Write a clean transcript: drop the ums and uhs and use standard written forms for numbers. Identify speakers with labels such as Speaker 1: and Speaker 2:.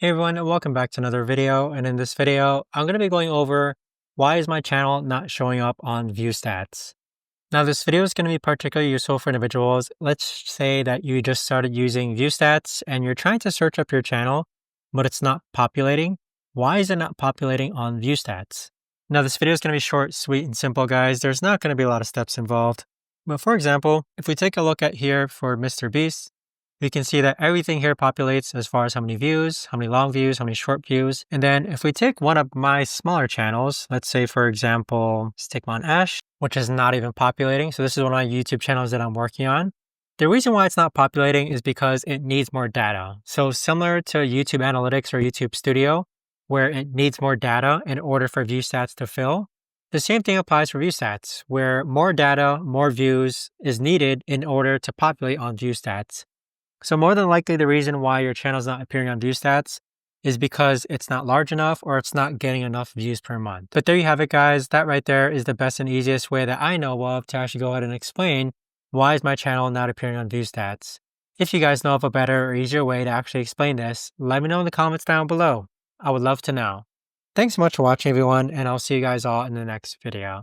Speaker 1: Hey everyone, and welcome back to another video. And in this video, I'm going to be going over why is my channel not showing up on Viewstats. Now, this video is going to be particularly useful for individuals. Let's say that you just started using Viewstats and you're trying to search up your channel, but it's not populating. Why is it not populating on Viewstats? Now, this video is going to be short, sweet, and simple, guys. There's not going to be a lot of steps involved. But for example, if we take a look at here for Mr. Beast, we can see that everything here populates as far as how many views, how many long views, how many short views. And then if we take one of my smaller channels, let's say for example, Stickmon Ash, which is not even populating. So this is one of my YouTube channels that I'm working on. The reason why it's not populating is because it needs more data. So similar to YouTube Analytics or YouTube Studio, where it needs more data in order for Viewstats to fill, the same thing applies for Viewstats, where more data, more views is needed in order to populate on Viewstats. So more than likely, the reason why your channel is not appearing on Viewstats is because it's not large enough or it's not getting enough views per month. But there you have it, guys. That right there is the best and easiest way that I know of to actually go ahead and explain why is my channel not appearing on Viewstats. If you guys know of a better or easier way to actually explain this, let me know in the comments down below. I would love to know. Thanks so much for watching, everyone, and I'll see you guys all in the next video.